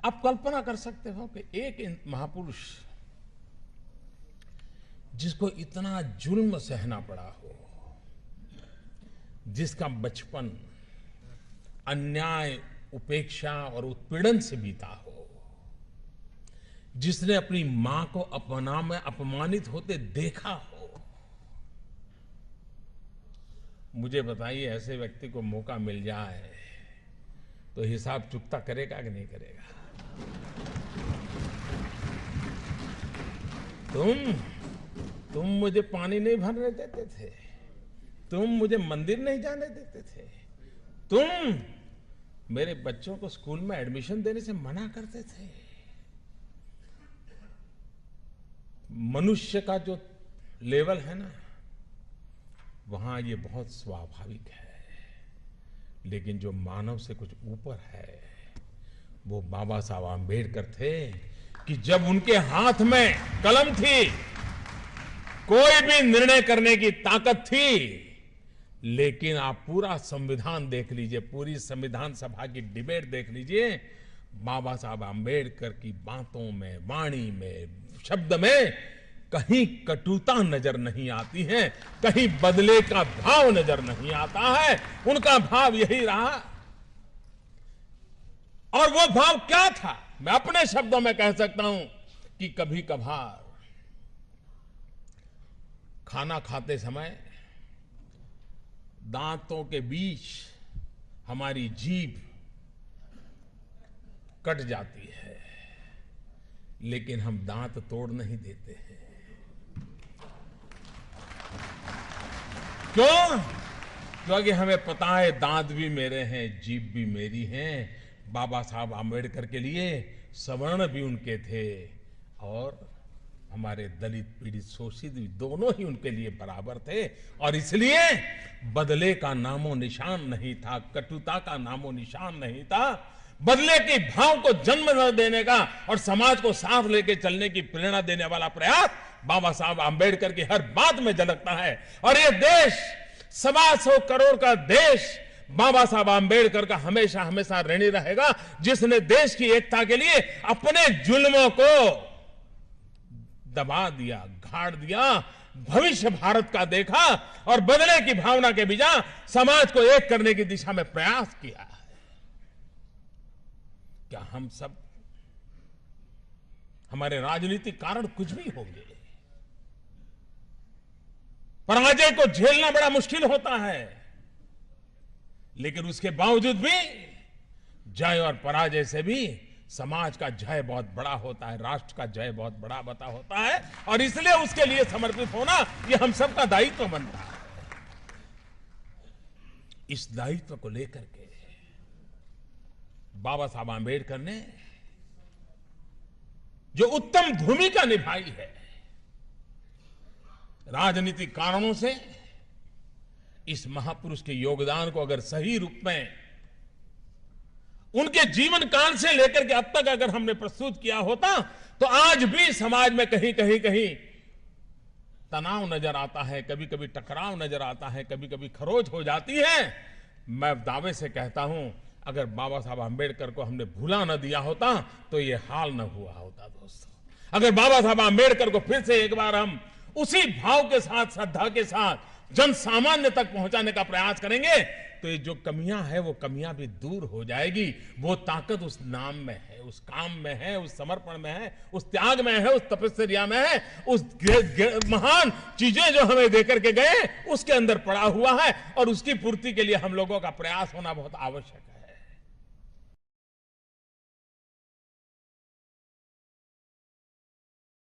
आप कल्पना कर सकते हो कि एक महापुरुष जिसको इतना जुल्म सहना पड़ा हो, जिसका बचपन अन्याय, उपेक्षा और उत्पीड़न से बीता हो, जिसने अपनी मां को अपना में अपमानित होते देखा हो, मुझे बताइए ऐसे व्यक्ति को मौका मिल जाए तो हिसाब चुकता करेगा कि नहीं करेगा? तुम मुझे पानी नहीं भरने देते थे, तुम मुझे मंदिर नहीं जाने देते थे, तुम मेरे बच्चों को स्कूल में एडमिशन देने से मना करते थे। मनुष्य का जो लेवल है ना, वहां ये बहुत स्वाभाविक है। लेकिन जो मानव से कुछ ऊपर है, वो बाबा साहब आंबेडकर थे कि जब उनके हाथ में कलम थी, कोई भी निर्णय करने की ताकत थी। लेकिन आप पूरा संविधान देख लीजिए, पूरी संविधान सभा की डिबेट देख लीजिए, बाबा साहब आंबेडकर की बातों में, वाणी में, शब्द में कहीं कटुता नजर नहीं आती है, कहीं बदले का भाव नजर नहीं आता है। उनका भाव यही रहा। और वो भाव क्या था, मैं अपने शब्दों में कह सकता हूं कि कभी कभार खाना खाते समय दांतों के बीच हमारी जीभ कट जाती है, लेकिन हम दांत तोड़ नहीं देते हैं। क्यों? क्योंकि हमें पता है दांत भी मेरे हैं, जीभ भी मेरी है। बाबा साहब आंबेडकर के लिए सवर्ण भी उनके थे और हमारे दलित, पीड़ित, शोषित भी, दोनों ही उनके लिए बराबर थे। और इसलिए बदले का नामो निशान नहीं था, कटुता का नामो निशान नहीं था। बदले के भाव को जन्म न देने का और समाज को साथ लेके चलने की प्रेरणा देने वाला प्रयास बाबा साहब आंबेडकर की हर बात में झलकता है। और ये देश 125 करोड़ का देश बाबा साहब आंबेडकर का हमेशा हमेशा ऋणी रहेगा, जिसने देश की एकता के लिए अपने जुल्मों को दबा दिया, गाड़ दिया, भविष्य भारत का देखा और बदले की भावना के बिना समाज को एक करने की दिशा में प्रयास किया है। क्या हम सब, हमारे राजनीतिक कारण कुछ भी होंगे, पराजय को झेलना बड़ा मुश्किल होता है, लेकिन उसके बावजूद भी जय और पराजय से भी समाज का जय बहुत बड़ा होता है, राष्ट्र का जय बहुत बड़ा बता होता है। और इसलिए उसके लिए समर्पित होना यह हम सबका दायित्व बनता है। इस दायित्व को लेकर के बाबा साहब आंबेडकर ने जो उत्तम भूमिका निभाई है, राजनीतिक कारणों से इस महापुरुष के योगदान को अगर सही रूप में उनके जीवन काल से लेकर के अब तक अगर हमने प्रस्तुत किया होता, तो आज भी समाज में कहीं कहीं कहीं तनाव नजर आता है, कभी कभी टकराव नजर आता है, कभी कभी खरोच हो जाती है। मैं दावे से कहता हूं, अगर बाबा साहब आंबेडकर को हमने भूला न दिया होता तो ये हाल न हुआ होता। दोस्तों, अगर बाबा साहब आंबेडकर को फिर से एक बार हम उसी भाव के साथ, श्रद्धा के साथ जन सामान्य तक पहुंचाने का प्रयास करेंगे, तो ये जो कमियां है वो कमियां भी दूर हो जाएगी। वो ताकत उस नाम में है, उस काम में है, उस समर्पण में है, उस त्याग में है, उस तपस्या में है, उस महान चीजें जो हमें देकर के गए उसके अंदर पड़ा हुआ है। और उसकी पूर्ति के लिए हम लोगों का प्रयास होना बहुत आवश्यक है।